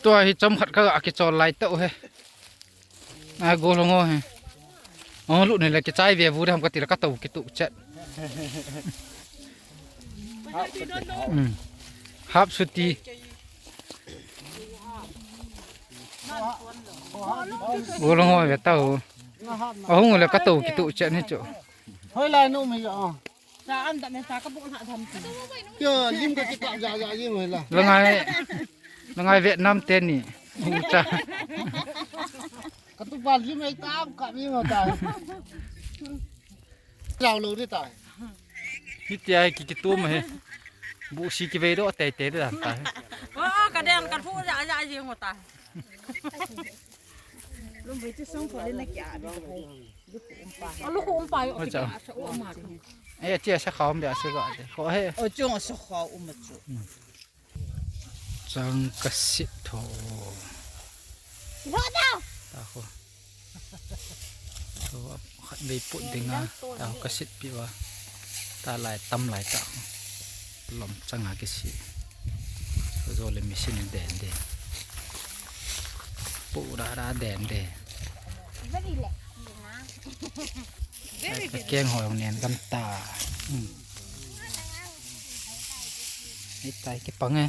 ตัวที่จมขัดก็อากิจอลไล่เต้าเฮ้โกลงเฮ้อ๋อลูกนี่แหละกิจใจเวียบูได้ทำกติแล้วก็เต้ากิตุเจ็ดฮับสุตีโกลงเวียเต้าอ๋อหงแล้วก็เต้ากิตุเจ็ดนี่จุเฮ้ยลายนุ่มไหมจ๊ะจะอันแต่ในสาก็บุกหาทำสิเกี่ยวยิ้มก็จะกะยายิ้มเลยล่ะแล้วไงเวียดนามเต้นนี่หูจ้าก ระตุกบานยิ้มไอ้ตามกับยิ้มมาตายเราเลยที่ตายพี่เจ้ากิตัวมาเฮ้บุษกิเวโดเตะเตะด้วยตายกระเด็นกระพูดยายิงหมดตายลุงไปที่ส่งคนเล่นนักยาดิลูกอุ้มไปเอาลูกอุ้มไปเจ้าไอ้เจ้าชักเขาไม่ได้สักอย่างขอให้จุงสักเขาอุ้มจุจังกสิโตรอดแล้วตาโคตัวขัดใบปุ่นดึงอ่ะตากสิปีวะตาไหลตำไหลตาลมจังหากสิโซเลมิชินเดนเดปูราเดนเดแกงหอยของเนียนกำตาไอ้ใจเก็บปังไง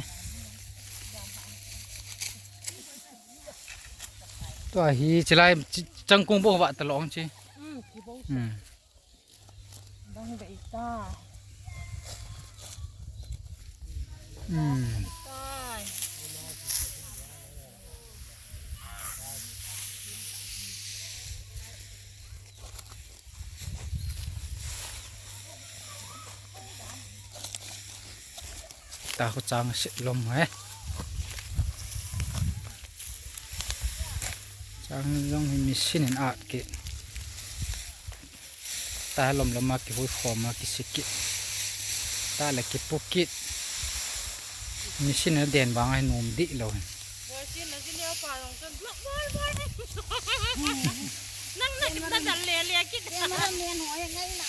ตัวฮีจะไล่จังกุ้งบ่าวะตลอดจีบ้องเด็กตาตาเขาจังสิลมไหมจังยังมีสิ่งอาดกิตาลมละมากิหุ่ยฟอมากิสิกิตาเล็กกิปุกิมีสิ่งเด่นบางไอ้นุ่มดิเลยนั่งดันเลียกินมันเมียนหัวยังไงไหน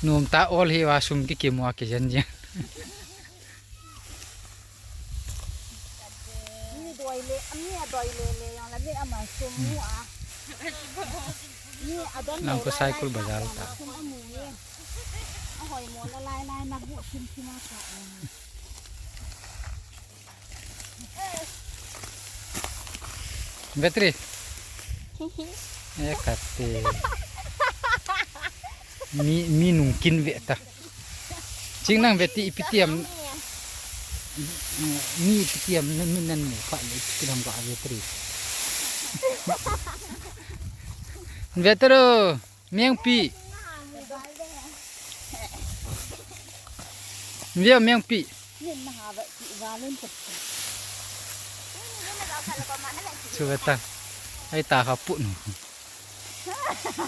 นุ่มตาโอลฮีวาสุมกิกิมัวกิจันจีนี่ดอยเลยอันนี้ดอยเลยอย่างละนี่อามาซุมหัวนี่อดอนน้ำก็ใส่กุลบาจาร์ตาซุมหมูนี่เอาหอยหมูละลายนักบุชิมที่มาค่ะเบตรีคัตเตมีนุ่งกินเวตาจริงนั่งเวทีพิเทียมมีพิเทียมนั่นนี่ฝ่ายเลยกินทำกับเวตรีเวตรูเมียงปีเมียงปีนี่มหาวิทยาลัยจุดช่วยตาไอ้ตาเขาปุ่น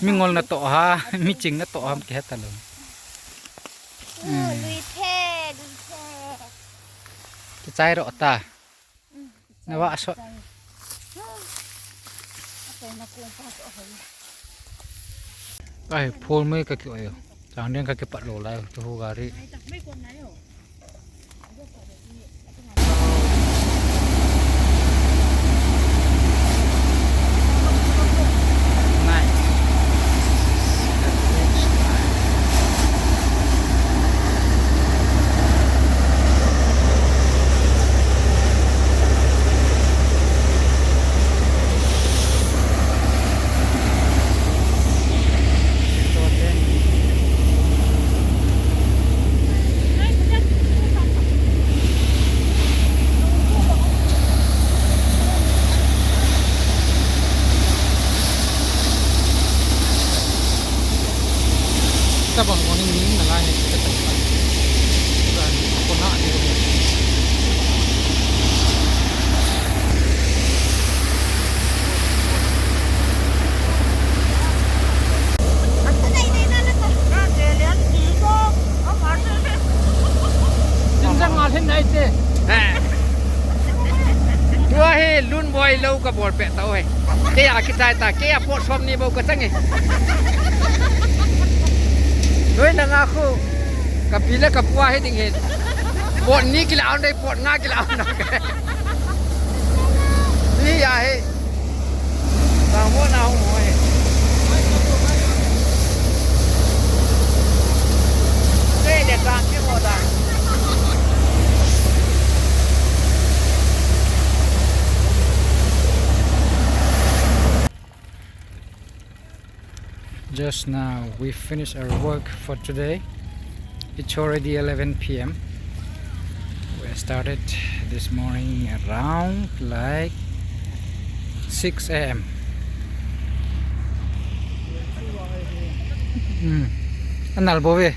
มีงอลนัตโตฮะมีจริงนัตโตฮะแค่ตาเลยลุยเท่จะใจรอตาเนว่าสดไอ้พูนไม่ก็เกี่ยวจางเรื่องก็เก็บปัดโหลแล้วจะพูการีถ้าบอกว่านิ่งๆอะไรเนี่ยจะเป็นคนหน้าดีกว่าจึงจังมาที่ไหนเจ้ตัวเฮลุ่นบอยเรากับบอดแปะเตาเฮเกี่ยกิจใจตาเกี่ยพวกชมนี่บอกกันจังไงด้วยนางอาคู kapila kapwa he ding he pot ni kila on dai pot nga kila on ni ya he ta mo na ho mo he đây để làm cái một à just now we finished our work for today. It's already 11 p.m. We started this morning around like 6 a.m. Anal bove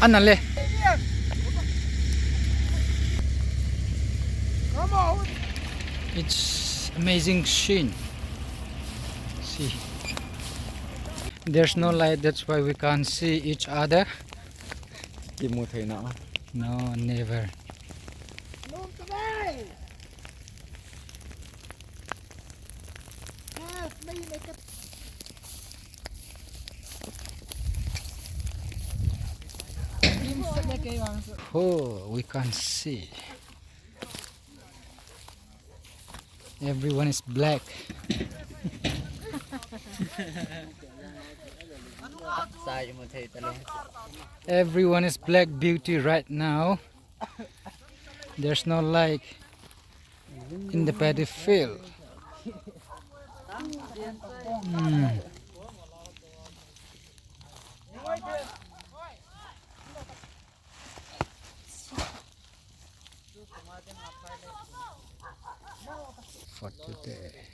anale it's amazing scene. See, there's no light, that's why we can't see each other. No, never. Oh, we can't see. Everyone is black. Everyone is black beauty right now. There's no light in the paddy field. For today.